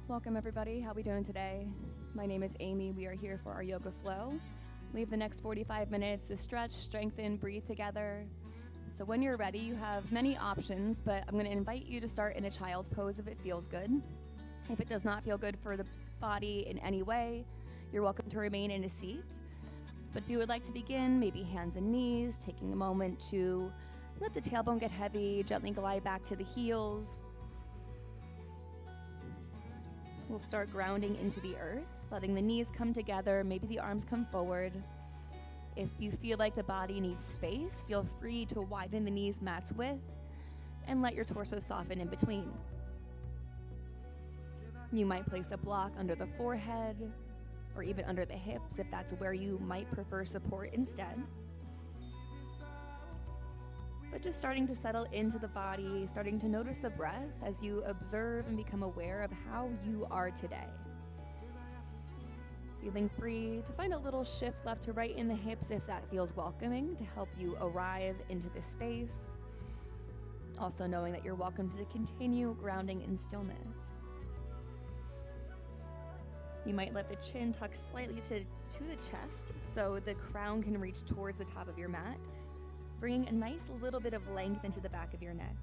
Welcome everybody. How we doing today? My name is Amy. We are here for our yoga flow. We have the next 45 minutes to stretch, strengthen, breathe together. So when you're ready, you have many options, but I'm going to invite you to start in a child's pose if it feels good. If it does not feel good for the body in any way, you're welcome to remain in a seat. But if you would like to begin, maybe hands and knees, taking a moment to let the tailbone get heavy, gently glide back to the heels. We'll start grounding into the earth, letting the knees come together, maybe the arms come forward. If you feel like the body needs space, feel free to widen the knees mat's width and let your torso soften in between. You might place a block under the forehead or even under the hips if that's where you might prefer support instead. But just starting to settle into the body, starting to notice the breath as you observe and become aware of how you are today. Feeling free to find a little shift left to right in the hips if that feels welcoming to help you arrive into this space. Also knowing that you're welcome to continue grounding in stillness. You might let the chin tuck slightly to the chest so the crown can reach towards the top of your mat, bringing a nice little bit of length into the back of your neck.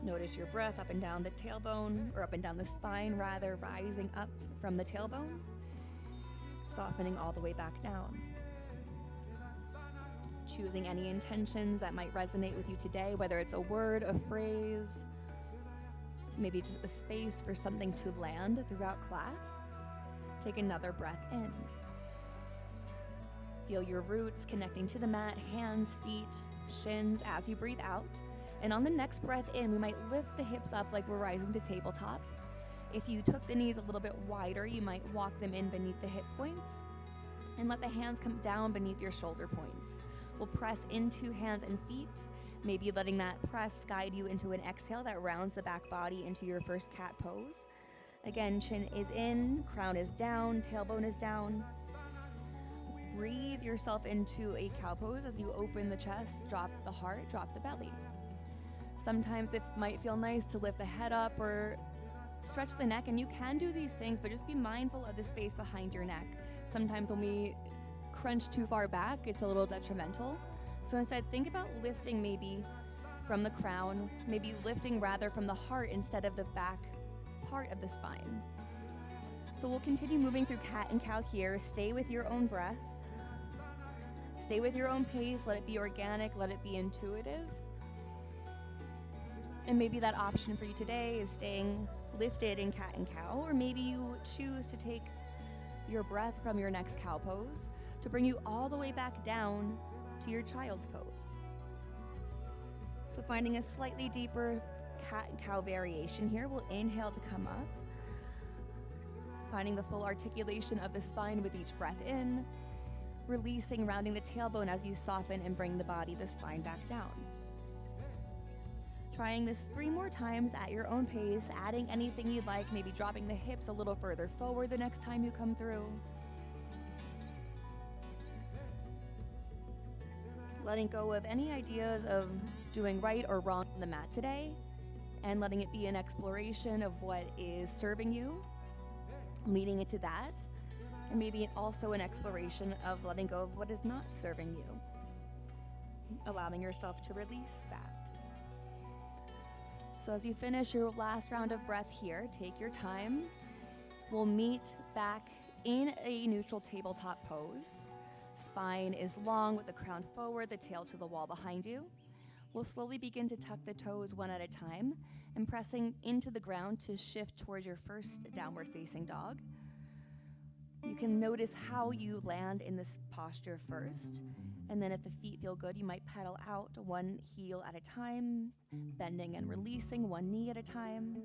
Notice your breath up and down the tailbone, or up and down the spine rather, rising up from the tailbone, softening all the way back down. Choosing any intentions that might resonate with you today, whether it's a word, a phrase, maybe just a space for something to land throughout class. Take another breath in. Feel your roots connecting to the mat, hands, feet, shins as you breathe out. And on the next breath in, we might lift the hips up like we're rising to tabletop. If you took the knees a little bit wider, you might walk them in beneath the hip points and let the hands come down beneath your shoulder points. We'll press into hands and feet, maybe letting that press guide you into an exhale that rounds the back body into your first cat pose. Again, chin is in, crown is down, tailbone is down. Breathe yourself into a cow pose as you open the chest, drop the heart, drop the belly. Sometimes it might feel nice to lift the head up or stretch the neck, and you can do these things, but just be mindful of the space behind your neck. Sometimes when we crunch too far back, it's a little detrimental. So instead, think about lifting maybe from the crown, maybe lifting rather from the heart instead of the back part of the spine. So we'll continue moving through cat and cow here. Stay with your own breath. Stay with your own pace. Let it be organic. Let it be intuitive. And maybe that option for you today is staying lifted in cat and cow, or maybe you choose to take your breath from your next cow pose to bring you all the way back down to your child's pose. So finding a slightly deeper cat and cow variation here, we'll inhale to come up. Finding the full articulation of the spine with each breath in, releasing, rounding the tailbone as you soften and bring the body, the spine back down. Trying this 3 more times at your own pace, adding anything you'd like, maybe dropping the hips a little further forward the next time you come through. Letting go of any ideas of doing right or wrong on the mat today, and letting it be an exploration of what is serving you, leading into that, and maybe also an exploration of letting go of what is not serving you, allowing yourself to release that. So as you finish your last round of breath here, take your time. We'll meet back in a neutral tabletop pose. Spine is long with the crown forward, the tail to the wall behind you. We'll slowly begin to tuck the toes one at a time and pressing into the ground to shift towards your first downward facing dog. You can notice how you land in this posture first, and then if the feet feel good, you might pedal out one heel at a time, bending and releasing one knee at a time,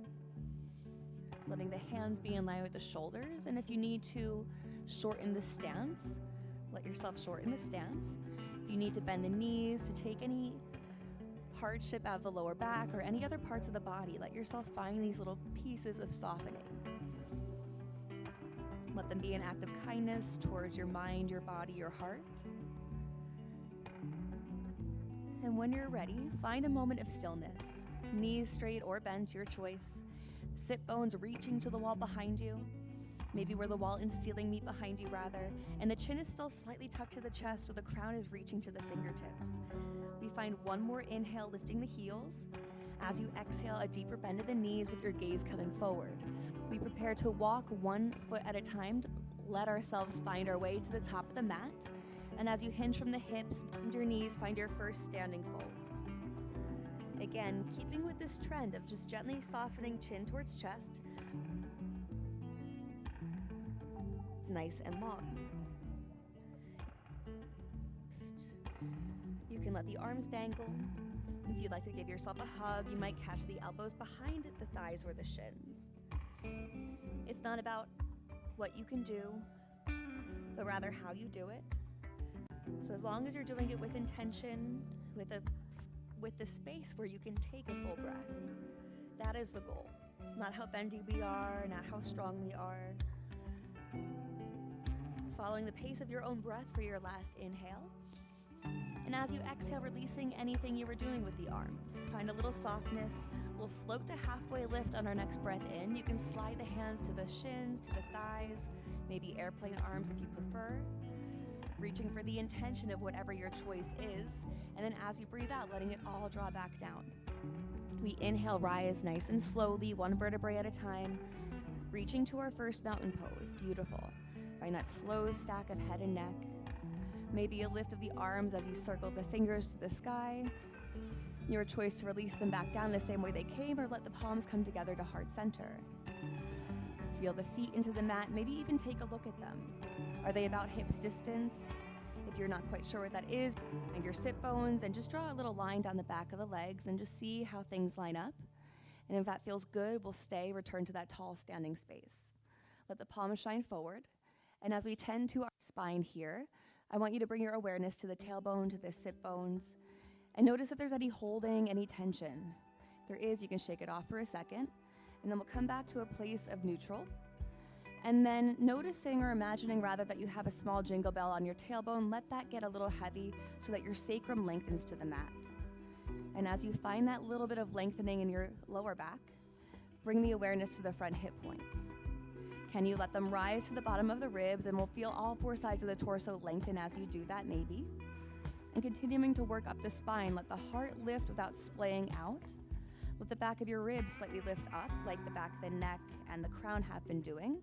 letting the hands be in line with the shoulders, and if you need to shorten the stance, let yourself shorten the stance. If you need to bend the knees to take any hardship out of the lower back or any other parts of the body, let yourself find these little pieces of softening. Let them be an act of kindness towards your mind, your body, your heart. And when you're ready, find a moment of stillness. Knees straight or bent, your choice. sit bones reaching to the wall behind you, maybe where the wall and ceiling meet behind you rather, and the chin is still slightly tucked to the chest so the crown is reaching to the fingertips. We find one more inhale, lifting the heels. As you exhale, a deeper bend of the knees with your gaze coming forward. We prepare to walk 1 foot at a time, let ourselves find our way to the top of the mat. And as you hinge from the hips, bend your knees, find your first standing fold. Again, keeping with this trend of just gently softening chin towards chest. It's nice and long. You can let the arms dangle. If you'd like to give yourself a hug, you might catch the elbows behind the thighs or the shins. It's not about what you can do, but rather how you do it. So as long as you're doing it with intention, with the space where you can take a full breath, that is the goal. Not how bendy we are, not how strong we are. Following the pace of your own breath for your last inhale. And as you exhale, releasing anything you were doing with the arms. Find a little softness. We'll float to halfway lift on our next breath in. You can slide the hands to the shins, to the thighs, maybe airplane arms if you prefer. Reaching for the intention of whatever your choice is. And then as you breathe out, letting it all draw back down. We inhale, rise nice and slowly, 1 vertebrae at a time. Reaching to our first mountain pose. Beautiful. Find that slow stack of head and neck. Maybe a lift of the arms as you circle the fingers to the sky. Your choice to release them back down the same way they came or let the palms come together to heart center. Feel the feet into the mat, maybe even take a look at them. Are they about hips distance? If you're not quite sure what that is, find your sit bones and just draw a little line down the back of the legs and just see how things line up. And if that feels good, we'll stay, return to that tall standing space. Let the palms shine forward. And as we tend to our spine here, I want you to bring your awareness to the tailbone, to the sit bones, and notice if there's any holding, any tension. If there is, you can shake it off for a second, and then we'll come back to a place of neutral. And then noticing or imagining rather that you have a small jingle bell on your tailbone, let that get a little heavy so that your sacrum lengthens to the mat. And as you find that little bit of lengthening in your lower back, bring the awareness to the front hip points. Can you let them rise to the bottom of the ribs, and we'll feel all 4 sides of the torso lengthen as you do that, maybe. And continuing to work up the spine, let the heart lift without splaying out. Let the back of your ribs slightly lift up, like the back of the neck and the crown have been doing.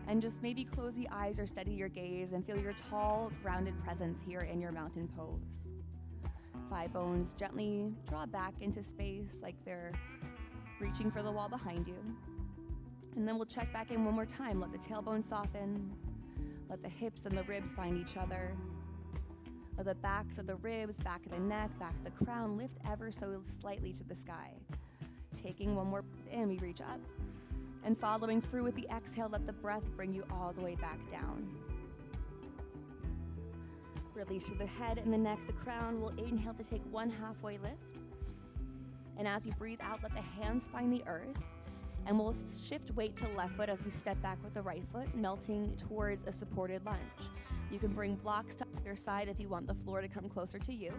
And just maybe close the eyes or steady your gaze and feel your tall, grounded presence here in your mountain pose. Thigh bones gently draw back into space like they're reaching for the wall behind you. And then we'll check back in one more time. Let the tailbone soften. Let the hips and the ribs find each other. Let the backs of the ribs, back of the neck, back of the crown lift ever so slightly to the sky. Taking one more breath in, we reach up. And following through with the exhale, let the breath bring you all the way back down. Release through the head and the neck, the crown. We'll inhale to take 1 halfway lift. And as you breathe out, let the hands find the earth. And we'll shift weight to left foot as you step back with the right foot, melting towards a supported lunge. You can bring blocks to either side if you want the floor to come closer to you.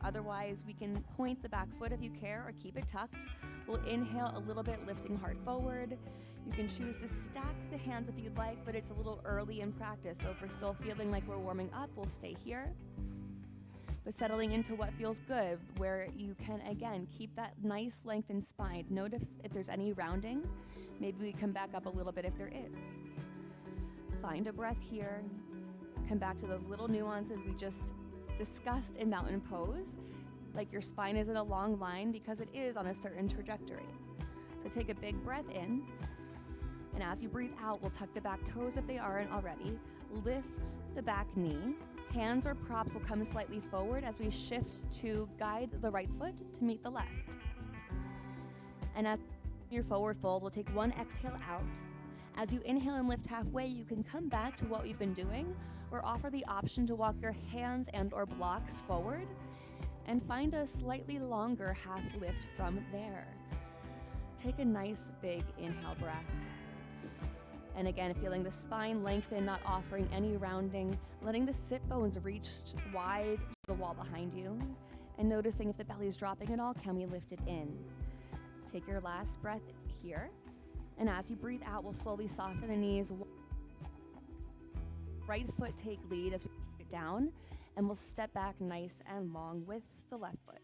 Otherwise, we can point the back foot if you care or keep it tucked. We'll inhale a little bit, lifting heart forward. You can choose to stack the hands if you'd like, but it's a little early in practice. So if we're still feeling like we're warming up, we'll stay here. But settling into what feels good, where you can, again, keep that nice lengthened spine. Notice if there's any rounding. Maybe we come back up a little bit if there is. Find a breath here. Come back to those little nuances we just discussed in mountain pose, like your spine is in a long line because it is on a certain trajectory. So take a big breath in, and as you breathe out, we'll tuck the back toes if they aren't already. Lift the back knee. Hands or props will come slightly forward as we shift to guide the right foot to meet the left. And as your forward fold, we'll take 1 exhale out. As you inhale and lift halfway, you can come back to what we've been doing or offer the option to walk your hands and or blocks forward and find a slightly longer half lift from there. Take a nice big inhale breath. And again, feeling the spine lengthen, not offering any rounding, letting the sit bones reach wide to the wall behind you, and noticing if the belly is dropping at all, can we lift it in? Take your last breath here. And as you breathe out, we'll slowly soften the knees. Right foot take lead as we put it down, and we'll step back nice and long with the left foot.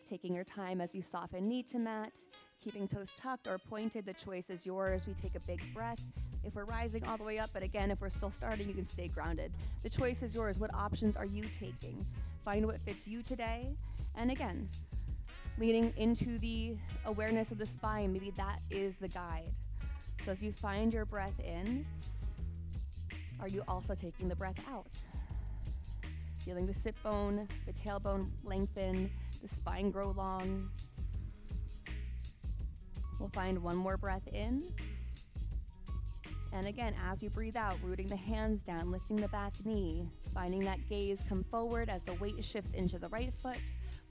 Taking your time as you soften knee to mat, keeping toes tucked or pointed, the choice is yours. We take a big breath. If we're rising all the way up, but again, if we're still starting, you can stay grounded. The choice is yours. What options are you taking? Find what fits you today. And again, leaning into the awareness of the spine, maybe that is the guide. So as you find your breath in, are you also taking the breath out? Feeling the sit bone, the tailbone lengthen, the spine grow long. We'll find one more breath in. And again, as you breathe out, rooting the hands down, lifting the back knee, finding that gaze come forward as the weight shifts into the right foot.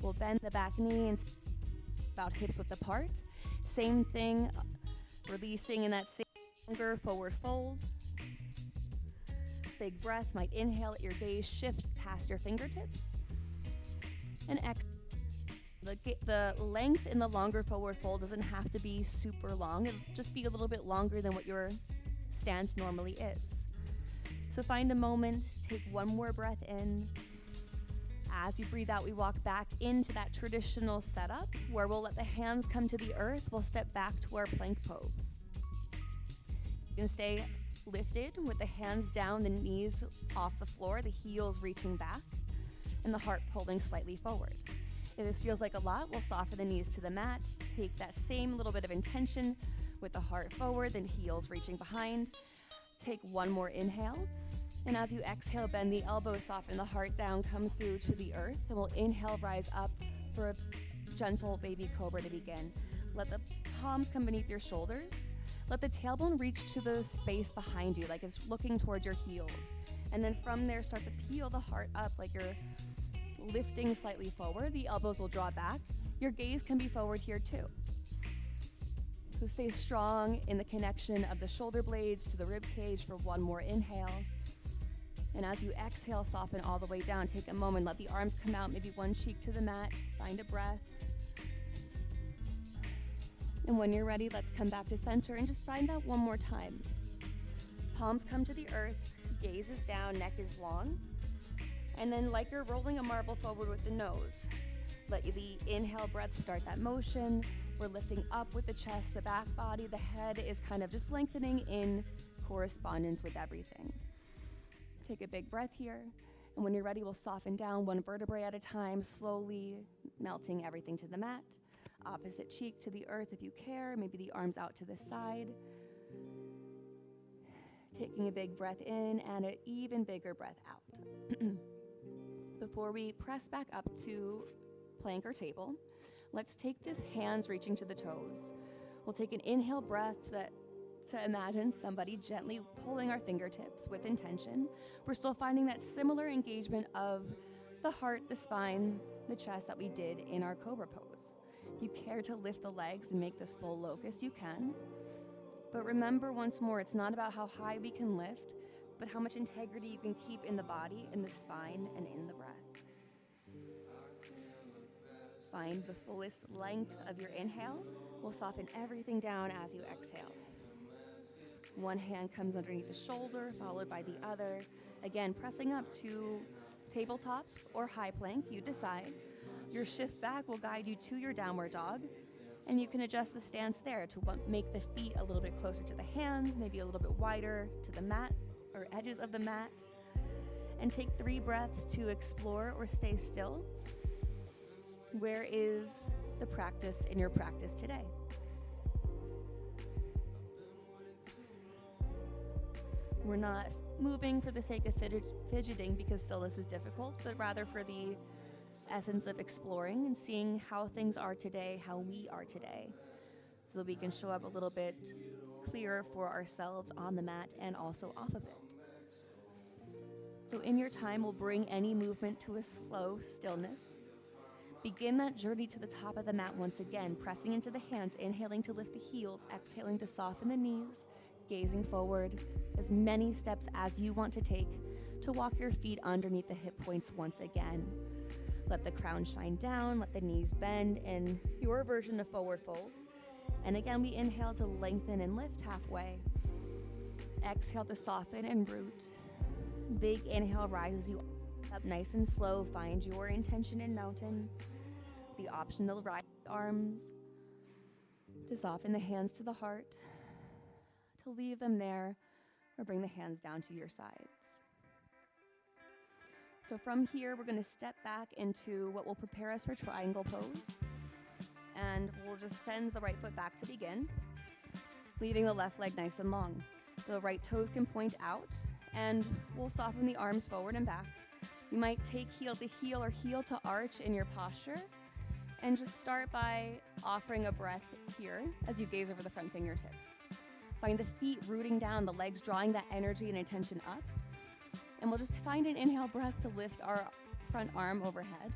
We'll bend the back knee and about hips width apart. Same thing, releasing in that same longer forward fold. Big breath, might inhale, let your gaze shift past your fingertips. And exhale. The length in the longer forward fold doesn't have to be super long. It'll just be a little bit longer than what your stance normally is. So find a moment, take one more breath in. As you breathe out, we walk back into that traditional setup where we'll let the hands come to the earth. We'll step back to our plank pose. You can stay lifted with the hands down, the knees off the floor, the heels reaching back, and the heart pulling slightly forward. If this feels like a lot, we'll soften the knees to the mat. Take that same little bit of intention with the heart forward, then heels reaching behind. Take one more inhale. And as you exhale, bend the elbows, soften the heart down, come through to the earth. And we'll inhale, rise up for a gentle baby cobra to begin. Let the palms come beneath your shoulders. Let the tailbone reach to the space behind you, like it's looking towards your heels. And then from there, start to peel the heart up like you're lifting slightly forward. The elbows will draw back. Your gaze can be forward here too. So stay strong in the connection of the shoulder blades to the rib cage for one more inhale. And as you exhale, soften all the way down. Take a moment, let the arms come out, maybe one cheek to the mat. Find a breath. And when you're ready, let's come back to center and just find that one more time. Palms come to the earth, gaze is down, neck is long. And then like you're rolling a marble forward with the nose, let the inhale breath start that motion. We're lifting up with the chest, the back body, the head is kind of just lengthening in correspondence with everything. Take a big breath here. And when you're ready, we'll soften down one vertebrae at a time, slowly melting everything to the mat. Opposite cheek to the earth if you care, maybe the arms out to the side. Taking a big breath in and an even bigger breath out. Before we press back up to plank or table, let's take this hands reaching to the toes. We'll take an inhale breath to imagine somebody gently pulling our fingertips with intention. We're still finding that similar engagement of the heart, the spine, the chest that we did in our cobra pose. If you care to lift the legs and make this full locust, you can. But remember once more, it's not about how high we can lift, but how much integrity you can keep in the body, in the spine, and in the breath. Find the fullest length of your inhale. We'll soften everything down as you exhale. One hand comes underneath the shoulder, followed by the other. Again, pressing up to tabletop or high plank, you decide. Your shift back will guide you to your downward dog, and you can adjust the stance there to make the feet a little bit closer to the hands, maybe a little bit wider to the mat or edges of the mat. And take 3 breaths to explore or stay still. Where is the practice in your practice today? We're not moving for the sake of fidgeting because stillness is difficult, but rather for the essence of exploring and seeing how things are today, how we are today, so that we can show up a little bit clearer for ourselves on the mat and also off of it. So in your time, we'll bring any movement to a slow stillness. Begin that journey to the top of the mat once again, pressing into the hands, inhaling to lift the heels, exhaling to soften the knees, gazing forward, as many steps as you want to take to walk your feet underneath the hip points once again. Let the crown shine down, let the knees bend in your version of forward fold. And again, we inhale to lengthen and lift halfway. Exhale to soften and root. Big inhale rises you up nice and slow. Find your intention in mountain. The optional rise arms. To soften the hands to the heart. To leave them there or bring the hands down to your sides. So from here, we're going to step back into what will prepare us for triangle pose. And we'll just send the right foot back to begin, leaving the left leg nice and long. The right toes can point out, and we'll soften the arms forward and back. You might take heel to heel or heel to arch in your posture, and just start by offering a breath here as you gaze over the front fingertips. Find the feet rooting down, the legs drawing that energy and attention up. And we'll just find an inhale breath to lift our front arm overhead.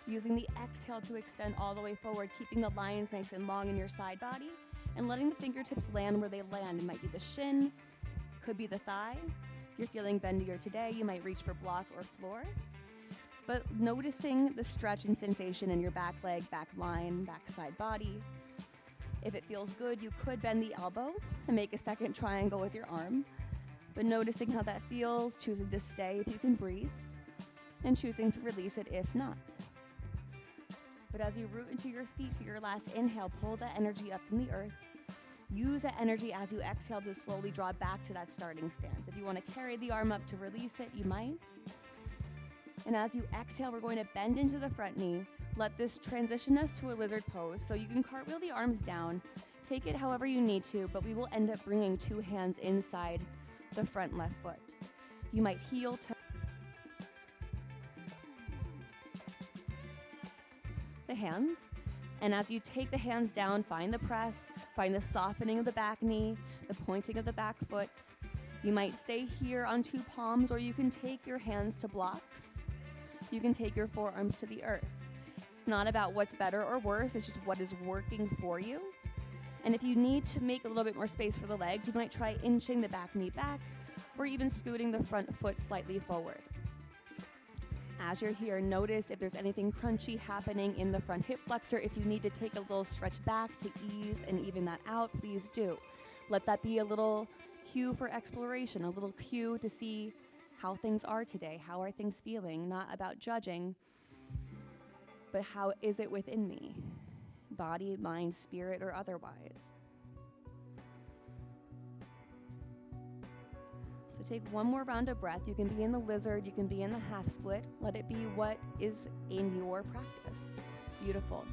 Using the exhale to extend all the way forward, keeping the lines nice and long in your side body, and letting the fingertips land where they land. It might be the shin, could be the thigh. If you're feeling bendier today, you might reach for block or floor. But noticing the stretch and sensation in your back leg, back line, back side body. If it feels good, you could bend the elbow and make a second triangle with your arm. But noticing how that feels, choosing to stay if you can breathe, and choosing to release it if not. But as you root into your feet for your last inhale, pull the energy up from the earth. Use that energy as you exhale to slowly draw back to that starting stance. If you want to carry the arm up to release it, you might. And as you exhale, we're going to bend into the front knee. Let this transition us to a lizard pose. So you can cartwheel the arms down. Take it however you need to, but we will end up bringing two hands inside the front left foot. You might heel to the hands, and as you take the hands down, find the press, find the softening of the back knee, the pointing of the back foot. You might stay here on two palms, or you can take your hands to blocks. You can take your forearms to the earth. It's not about what's better or worse, it's just what is working for you. And if you need to make a little bit more space for the legs, you might try inching the back knee back, or even scooting the front foot slightly forward. As you're here, notice if there's anything crunchy happening in the front hip flexor. If you need to take a little stretch back to ease and even that out, please do. Let that be a little cue for exploration, a little cue to see how things are today. How are things feeling? Not about judging, but how is it within me? Body, mind, spirit, or otherwise. So take one more round of breath. You can be in the lizard, you can be in the half split. Let it be what is in your practice. Beautiful.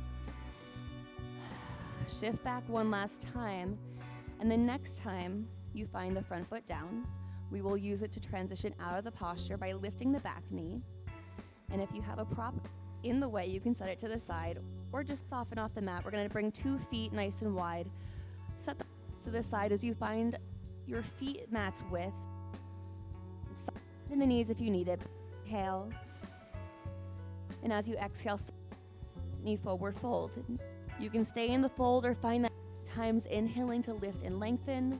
Shift back one last time, and the next time you find the front foot down, we will use it to transition out of the posture by lifting the back knee. And if you have a prop in the way, you can set it to the side or just soften off the mat. We're going to bring 2 feet nice and wide. Set them to the side as you find your feet mat's width. Soften the knees if you need it. Inhale. And as you exhale, knee forward fold. You can stay in the fold or find that times inhaling to lift and lengthen.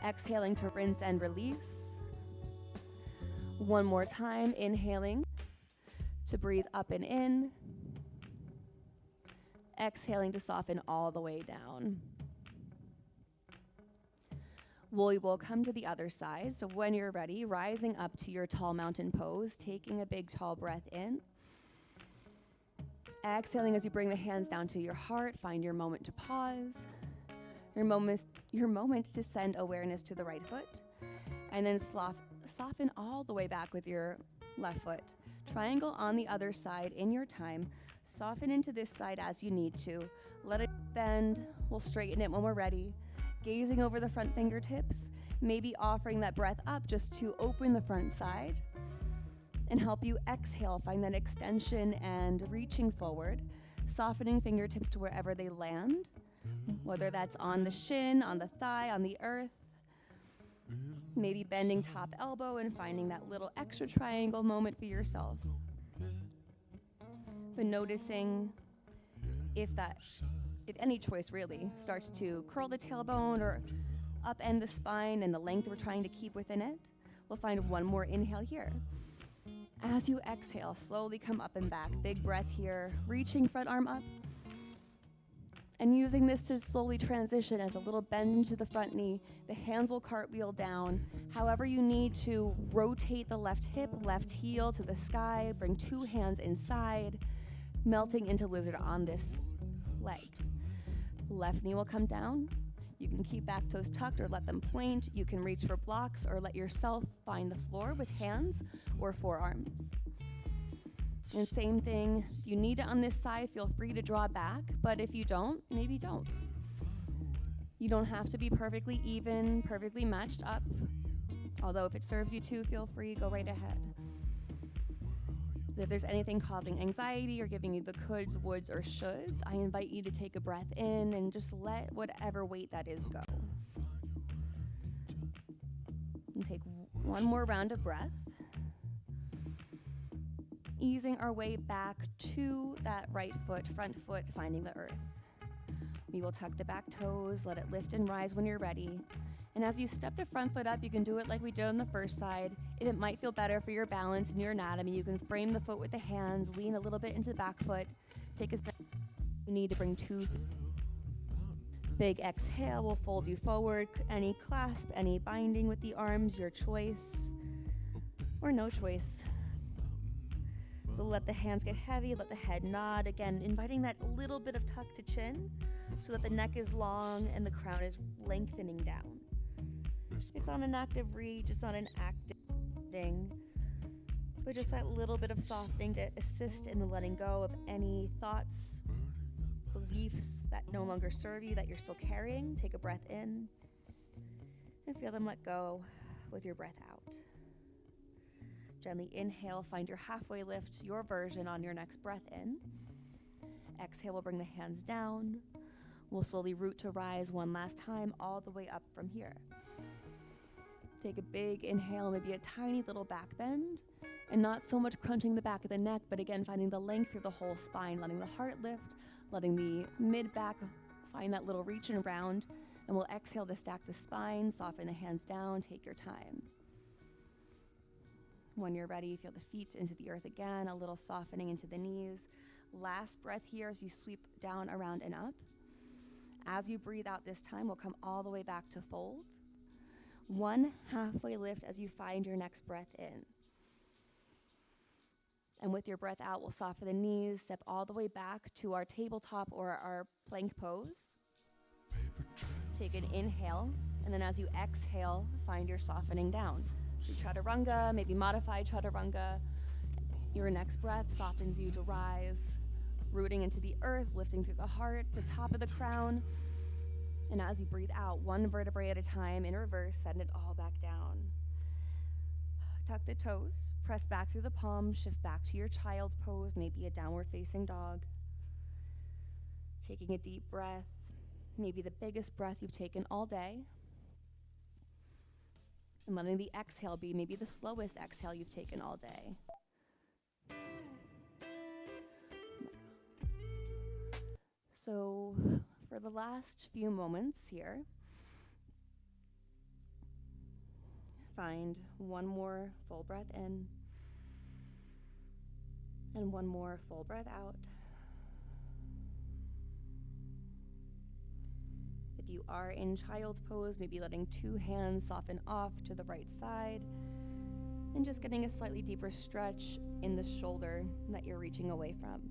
Exhaling to rinse and release. One more time, inhaling to breathe up and in. Exhaling to soften all the way down. We will come to the other side. So when you're ready, rising up to your tall mountain pose, taking a big tall breath in. Exhaling as you bring the hands down to your heart. Find your moment to pause. Your moment to send awareness to the right foot. And then soften all the way back with your left foot. Triangle on the other side in your time. Soften into this side as you need to. Let it bend. We'll straighten it when we're ready. Gazing over the front fingertips. Maybe offering that breath up just to open the front side and help you exhale. Find that extension and reaching forward. Softening fingertips to wherever they land. Whether that's on the shin, on the thigh, on the earth. Maybe bending top elbow and finding that little extra triangle moment for yourself. But noticing if any choice really starts to curl the tailbone or upend the spine and the length we're trying to keep within it. We'll find one more inhale here. As you exhale, slowly come up and back. Big breath here, reaching front arm up. And using this to slowly transition as a little bend into the front knee. The hands will cartwheel down. However you need to, rotate the left hip, left heel to the sky. Bring 2 hands inside, melting into lizard on this leg. Left knee will come down. You can keep back toes tucked or let them point. You can reach for blocks or let yourself find the floor with hands or forearms. And same thing, if you need it on this side, feel free to draw back, but if you don't, maybe don't. You don't have to be perfectly even, perfectly matched up, although if it serves you to, feel free, go right ahead. If there's anything causing anxiety or giving you the coulds, woulds, or shoulds, I invite you to take a breath in and just let whatever weight that is go. And take one more round of breath. Easing our way back to that right foot, front foot, finding the earth. We will tuck the back toes, let it lift and rise when you're ready. And as you step the front foot up, you can do it like we did on the first side. If it might feel better for your balance and your anatomy, you can frame the foot with the hands, lean a little bit into the back foot, take as much as you need to bring 2. Big exhale will fold you forward. Any clasp, any binding with the arms, your choice, or no choice. We'll let the hands get heavy, let the head nod. Again, inviting that little bit of tuck to chin so that the neck is long and the crown is lengthening down. It's not an active reach, it's not an active ding, but just that little bit of softening to assist in the letting go of any thoughts, beliefs that no longer serve you, that you're still carrying. Take a breath in and feel them let go with your breath out. Gently inhale, find your halfway lift, your version on your next breath in. Exhale, we'll bring the hands down. We'll slowly root to rise one last time, all the way up from here. Take a big inhale, maybe a tiny little back bend, and not so much crunching the back of the neck, but again, finding the length through the whole spine, letting the heart lift, letting the mid-back find that little reach and round, and we'll exhale to stack the spine, soften the hands down, take your time. When you're ready, feel the feet into the earth again, a little softening into the knees. Last breath here as you sweep down, around, and up. As you breathe out this time, we'll come all the way back to fold. One halfway lift as you find your next breath in. And with your breath out, we'll soften the knees, step all the way back to our tabletop or our plank pose. Take an inhale, and then as you exhale, find your softening down. Chaturanga, maybe modified chaturanga. Your next breath softens you to rise, rooting into the earth, lifting through the heart, the top of the crown. And as you breathe out, one vertebrae at a time in reverse, send it all back down. Tuck the toes, press back through the palms, shift back to your child's pose, maybe a downward facing dog. Taking a deep breath, maybe the biggest breath you've taken all day. And letting the exhale be maybe the slowest exhale you've taken all day. So for the last few moments here, find one more full breath in and one more full breath out. If you are in child's pose, maybe letting 2 hands soften off to the right side and just getting a slightly deeper stretch in the shoulder that you're reaching away from.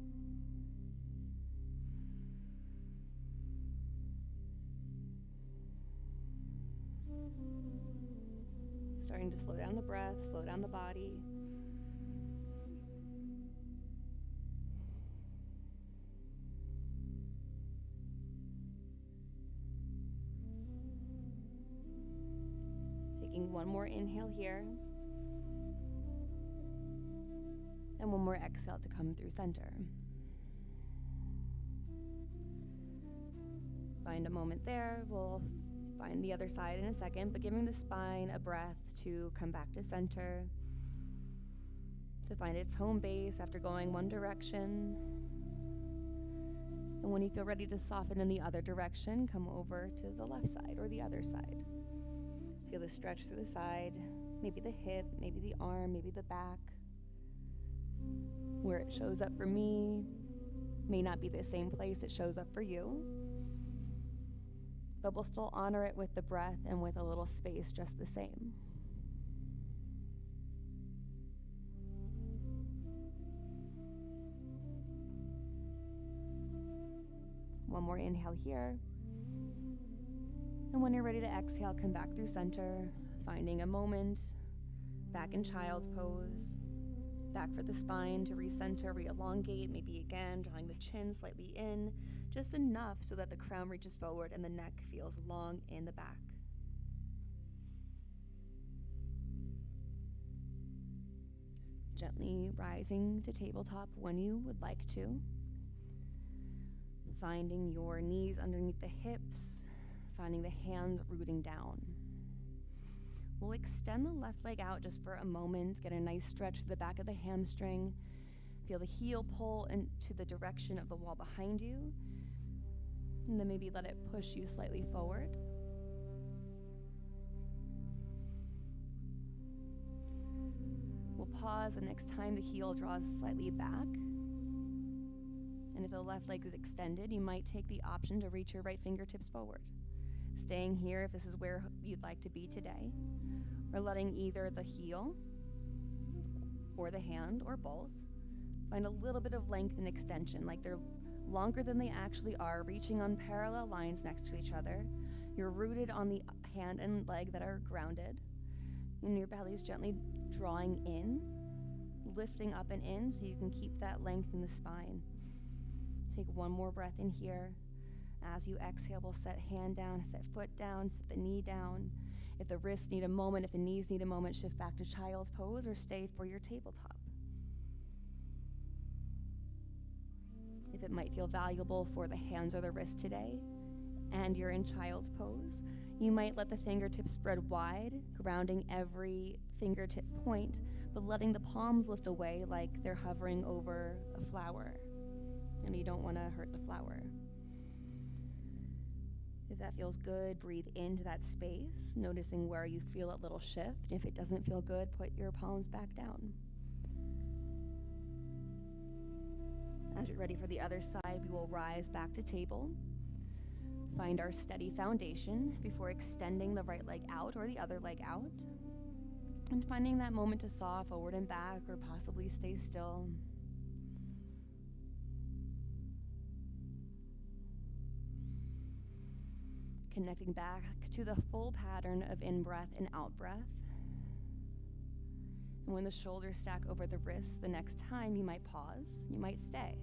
Starting to slow down the breath, slow down the body. Taking one more inhale here. And one more exhale to come through center. Find a moment there. We'll find the other side in a second, but giving the spine a breath to come back to center, to find its home base after going one direction. And when you feel ready to soften in the other direction, come over to the left side or the other side. Feel the stretch through the side, maybe the hip, maybe the arm, maybe the back. Where it shows up for me may not be the same place it shows up for you, but we'll still honor it with the breath and with a little space just the same. One more inhale here. And when you're ready to exhale, come back through center, finding a moment, back in child's pose, back for the spine to recenter, re-elongate, maybe again, drawing the chin slightly in, just enough so that the crown reaches forward and the neck feels long in the back. Gently rising to tabletop when you would like to. Finding your knees underneath the hips, finding the hands rooting down. We'll extend the left leg out just for a moment, get a nice stretch to the back of the hamstring, feel the heel pull into the direction of the wall behind you, and then maybe let it push you slightly forward. We'll pause the next time the heel draws slightly back. And if the left leg is extended, you might take the option to reach your right fingertips forward. Staying here if this is where you'd like to be today, or letting either the heel or the hand or both find a little bit of length and extension, like they're longer than they actually are, reaching on parallel lines next to each other. You're rooted on the hand and leg that are grounded, and your belly is gently drawing in, lifting up and in so you can keep that length in the spine. Take one more breath in here. As you exhale, we'll set hand down, set foot down, set the knee down. If the wrists need a moment, if the knees need a moment, shift back to child's pose or stay for your tabletop. If it might feel valuable for the hands or the wrists today, and you're in child's pose, you might let the fingertips spread wide, grounding every fingertip point, but letting the palms lift away like they're hovering over a flower. And you don't want to hurt the flower. If that feels good, breathe into that space, noticing where you feel a little shift. If it doesn't feel good, put your palms back down. As you're ready for the other side, we will rise back to table. Find our steady foundation before extending the right leg out or the other leg out. And finding that moment to saw forward and back or possibly stay still. Connecting back to the full pattern of in-breath and out-breath. And when the shoulders stack over the wrists, the next time you might pause, you might stay.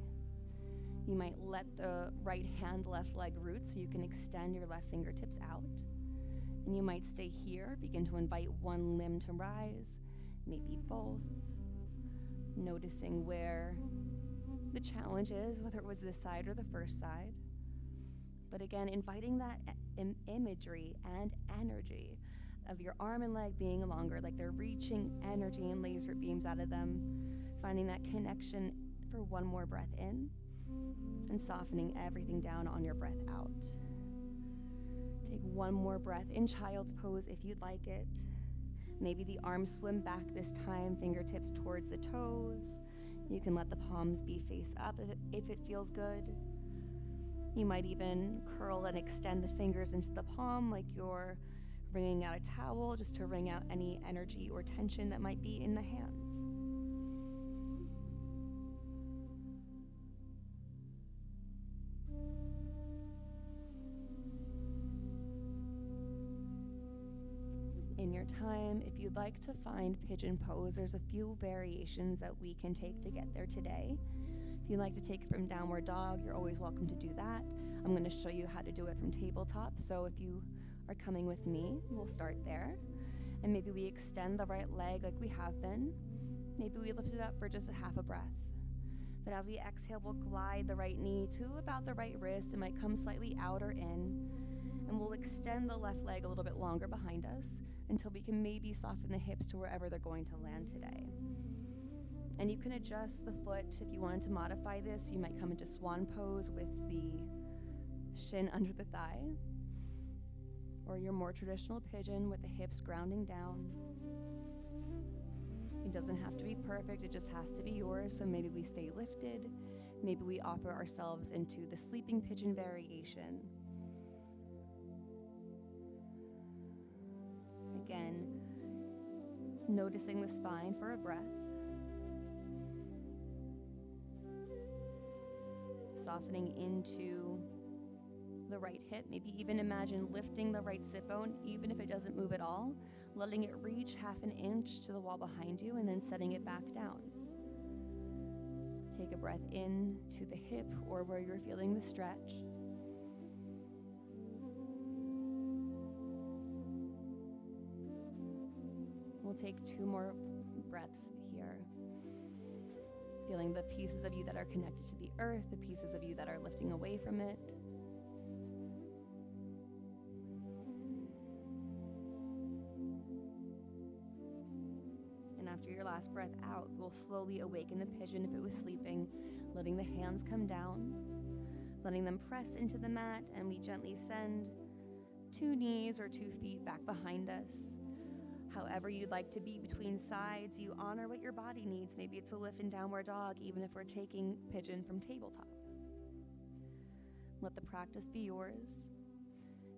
You might let the right hand, left leg root so you can extend your left fingertips out. And you might stay here, begin to invite one limb to rise, maybe both. Noticing where the challenge is, whether it was this side or the first side. But again, inviting that imagery and energy of your arm and leg being longer, like they're reaching energy and laser beams out of them, finding that connection for one more breath in, and softening everything down on your breath out. Take one more breath in child's pose if you'd like it. Maybe the arms swim back this time, fingertips towards the toes. You can let the palms be face up if it feels good. You might even curl and extend the fingers into the palm like you're wringing out a towel, just to wring out any energy or tension that might be in the hands. In your time, if you'd like to find pigeon pose, there's a few variations that we can take to get there today. If you'd like to take it from downward dog, you're always welcome to do that. I'm going to show you how to do it from tabletop. So if you are coming with me, we'll start there. And maybe we extend the right leg like we have been. Maybe we lift it up for just a half a breath. But as we exhale, we'll glide the right knee to about the right wrist. It might come slightly out or in. And we'll extend the left leg a little bit longer behind us until we can maybe soften the hips to wherever they're going to land today. And you can adjust the foot if you wanted to modify this. You might come into swan pose with the shin under the thigh, or your more traditional pigeon with the hips grounding down. It doesn't have to be perfect, it just has to be yours. So maybe we stay lifted. Maybe we offer ourselves into the sleeping pigeon variation. Again, noticing the spine for a breath. Softening into the right hip. Maybe even imagine lifting the right sit bone, even if it doesn't move at all, letting it reach half an inch to the wall behind you and then setting it back down. Take a breath in to the hip or where you're feeling the stretch. We'll take 2 more breaths here. Feeling the pieces of you that are connected to the earth, the pieces of you that are lifting away from it. And after your last breath out, we'll slowly awaken the pigeon if it was sleeping, letting the hands come down, letting them press into the mat, and we gently send 2 knees or 2 feet back behind us. However you'd like to be between sides, you honor what your body needs. Maybe it's a lift in downward dog, even if we're taking pigeon from tabletop. Let the practice be yours.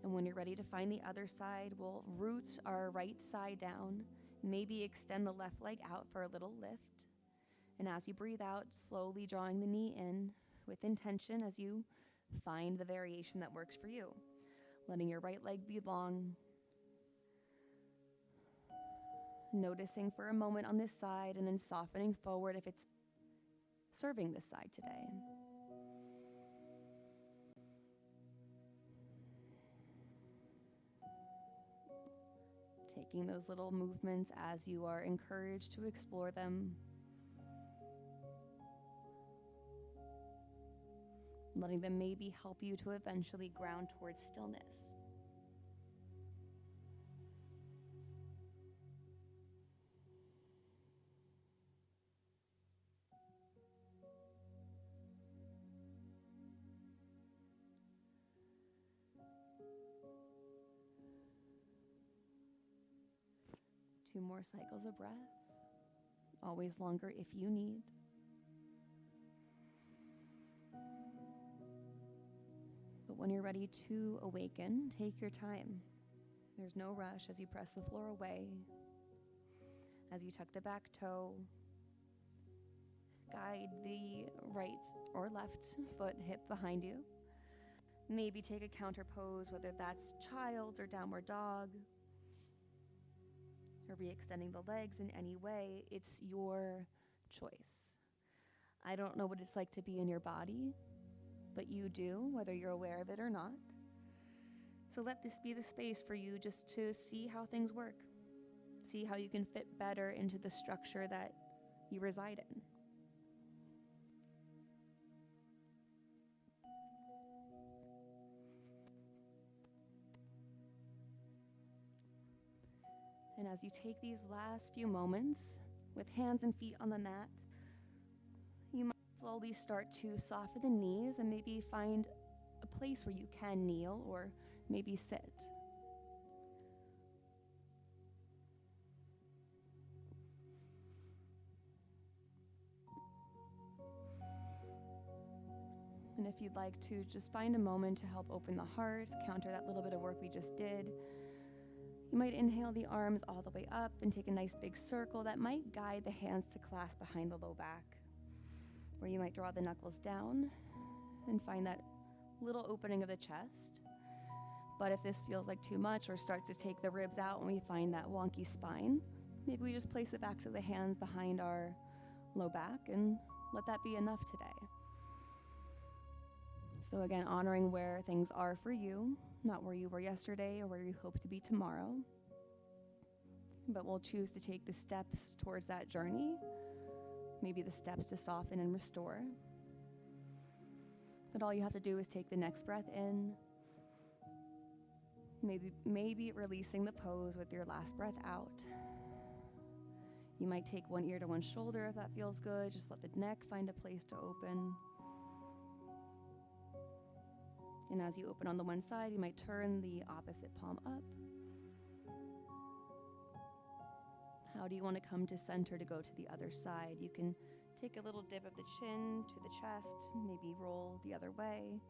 And when you're ready to find the other side, we'll root our right side down, maybe extend the left leg out for a little lift. And as you breathe out, slowly drawing the knee in with intention as you find the variation that works for you. Letting your right leg be long. Noticing for a moment on this side and then softening forward if it's serving this side today. Taking those little movements as you are encouraged to explore them. Letting them maybe help you to eventually ground towards stillness. Two more cycles of breath, always longer if you need. But when you're ready to awaken, take your time. There's no rush as you press the floor away, as you tuck the back toe, guide the right or left foot hip behind you. Maybe take a counter pose, whether that's child's or downward dog, or re-extending the legs in any way. It's your choice. I don't know what it's like to be in your body, but you do, whether you're aware of it or not. So let this be the space for you just to see how things work. See how you can fit better into the structure that you reside in. And as you take these last few moments with hands and feet on the mat, you might slowly start to soften the knees and maybe find a place where you can kneel or maybe sit. And if you'd like to, just find a moment to help open the heart, counter that little bit of work we just did. You might inhale the arms all the way up and take a nice big circle that might guide the hands to clasp behind the low back, where you might draw the knuckles down and find that little opening of the chest. But if this feels like too much or starts to take the ribs out and we find that wonky spine, maybe we just place the backs of the hands behind our low back and let that be enough today. So again, honoring where things are for you, not where you were yesterday or where you hope to be tomorrow. But we'll choose to take the steps towards that journey, maybe the steps to soften and restore. But all you have to do is take the next breath in, maybe releasing the pose with your last breath out. You might take one ear to one shoulder if that feels good. Just let the neck find a place to open. And as you open on the one side, you might turn the opposite palm up. How do you want to come to center to go to the other side? You can take a little dip of the chin to the chest, maybe roll the other way.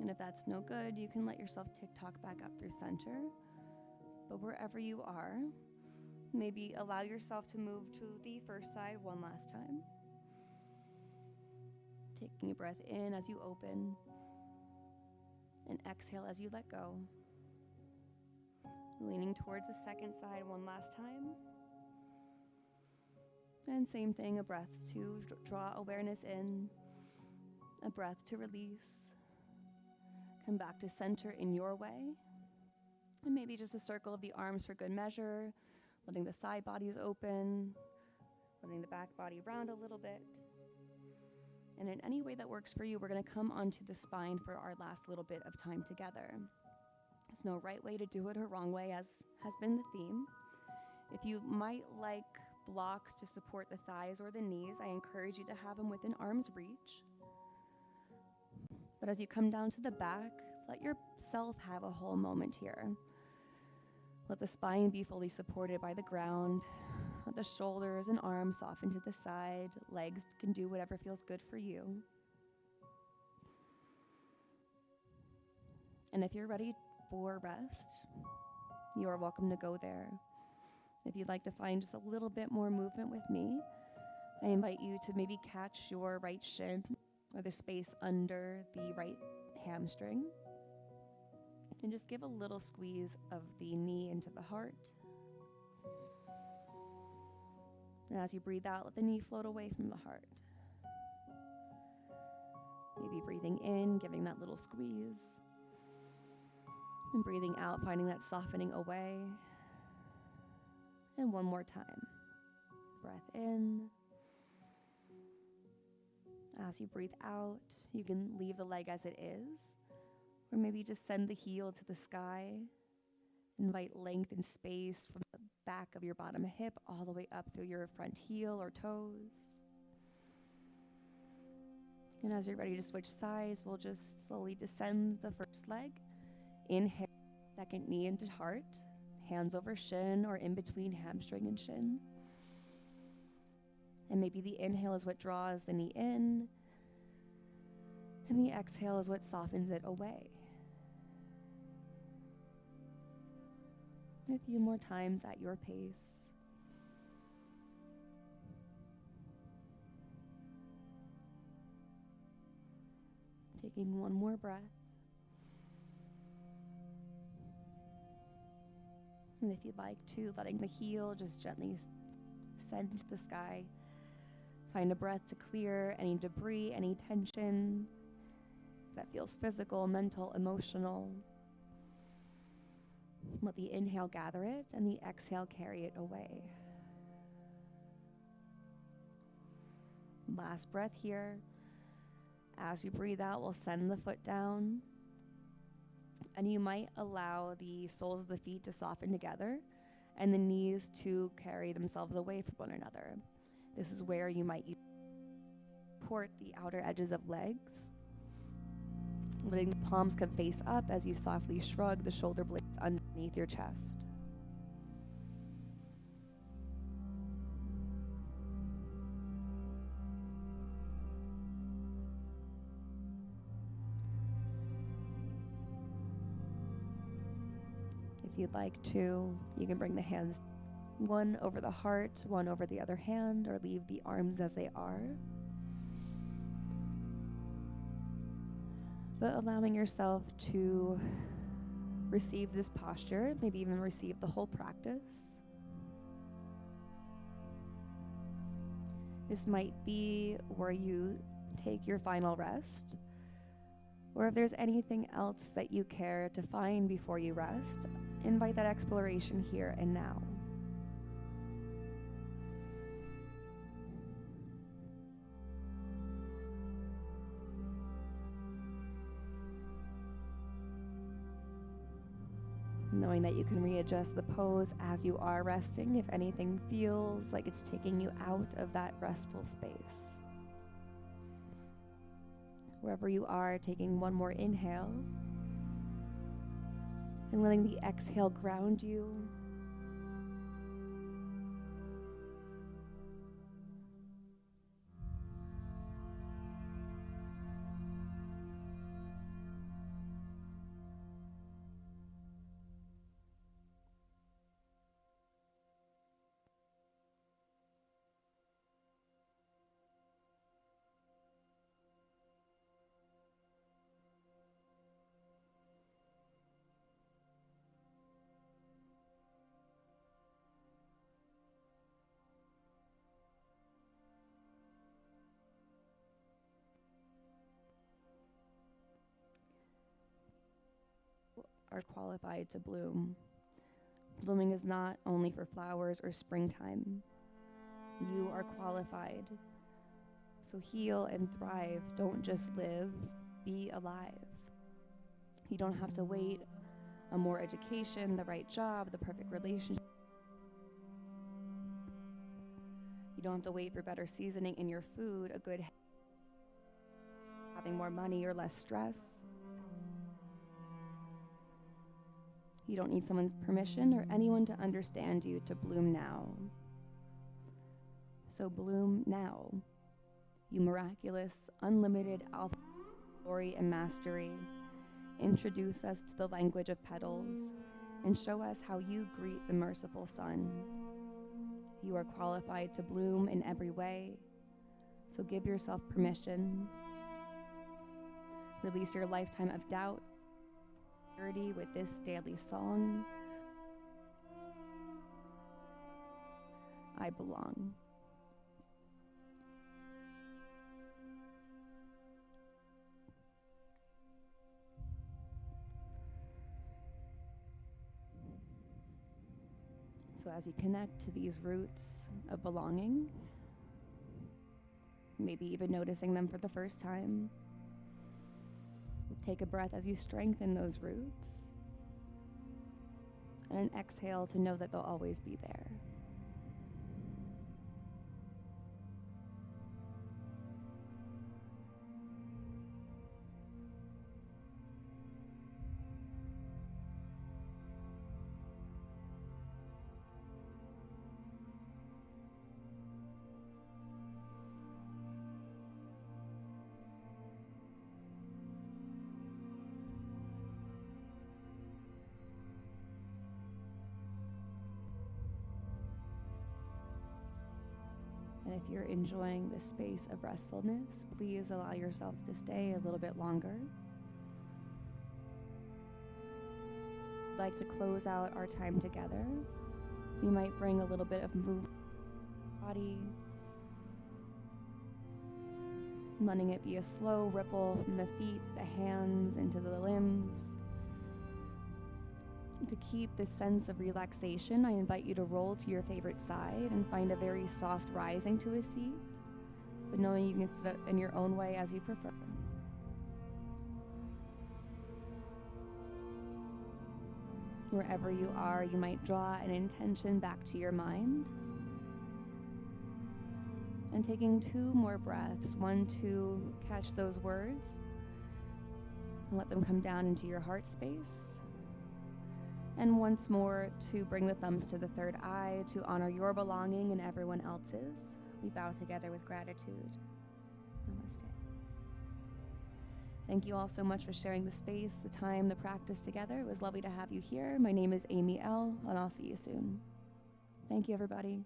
And if that's no good, you can let yourself tick-tock back up through center. But wherever you are, maybe allow yourself to move to the first side one last time. Taking a breath in as you open, and exhale as you let go. Leaning towards the second side one last time. And same thing, a breath to draw awareness in, a breath to release. Come back to center in your way. And maybe just a circle of the arms for good measure, letting the side bodies open, letting the back body round a little bit. And in any way that works for you, we're going to come onto the spine for our last little bit of time together. There's no right way to do it or wrong way, as has been the theme. If you might like blocks to support the thighs or the knees, I encourage you to have them within arm's reach. But as you come down to the back, let yourself have a whole moment here. Let the spine be fully supported by the ground. Let the shoulders and arms soften to the side. Legs can do whatever feels good for you. And if you're ready for rest, you are welcome to go there. If you'd like to find just a little bit more movement with me, I invite you to maybe catch your right shin or the space under the right hamstring. And just give a little squeeze of the knee into the heart. And as you breathe out, let the knee float away from the heart. Maybe breathing in, giving that little squeeze. And breathing out, finding that softening away. And one more time. Breath in. As you breathe out, you can leave the leg as it is. Or maybe just send the heel to the sky. Invite length and space from the back of your bottom hip all the way up through your front heel or toes. And as you're ready to switch sides, we'll just slowly descend the first leg. Inhale, second knee into heart, hands over shin or in between hamstring and shin. And maybe the inhale is what draws the knee in, and the exhale is what softens it away. A few more times at your pace. Taking one more breath. And if you'd like to, letting the heel just gently ascend to the sky. Find a breath to clear any debris, any tension that feels physical, mental, emotional. Let the inhale gather it and the exhale carry it away. Last breath here. As you breathe out, we'll send the foot down. And you might allow the soles of the feet to soften together and the knees to carry themselves away from one another. This is where you might support the outer edges of legs. Letting the palms come face up as you softly shrug the shoulder blades underneath your chest. If you'd like to, you can bring the hands one over the heart, one over the other hand, or leave the arms as they are. But allowing yourself to receive this posture, maybe even receive the whole practice. This might be where you take your final rest, or if there's anything else that you care to find before you rest, invite that exploration here and now. Knowing that you can readjust the pose as you are resting if anything feels like it's taking you out of that restful space. Wherever you are, taking one more inhale. And letting the exhale ground you. Are qualified to bloom. Blooming is not only for flowers or springtime. You are qualified. So heal and thrive. Don't just live, be alive. You don't have to wait on more education, the right job, the perfect relationship. You don't have to wait for better seasoning in your food, a good having more money or less stress. You don't need someone's permission or anyone to understand you to bloom now. So bloom now. You miraculous, unlimited alpha glory and mastery. Introduce us to the language of petals and show us how you greet the merciful sun. You are qualified to bloom in every way, so give yourself permission. Release your lifetime of doubt with this daily song. I belong. So as you connect to these roots of belonging, maybe even noticing them for the first time, take a breath as you strengthen those roots, and an exhale to know that they'll always be there. And if you're enjoying this space of restfulness, please allow yourself to stay a little bit longer. I'd like to close out our time together. We might bring a little bit of movement to the body, letting it be a slow ripple from the feet, the hands, into the limbs. To keep this sense of relaxation, I invite you to roll to your favorite side and find a very soft rising to a seat, but knowing you can sit in your own way as you prefer. Wherever you are, you might draw an intention back to your mind. And taking 2 more breaths, 1 to catch those words and let them come down into your heart space. And once more to bring the thumbs to the third eye to honor your belonging and everyone else's. We bow together with gratitude. Namaste. Thank you all so much for sharing the space, the time, the practice together. It was lovely to have you here. My name is Amy L., and I'll see you soon. Thank you, everybody.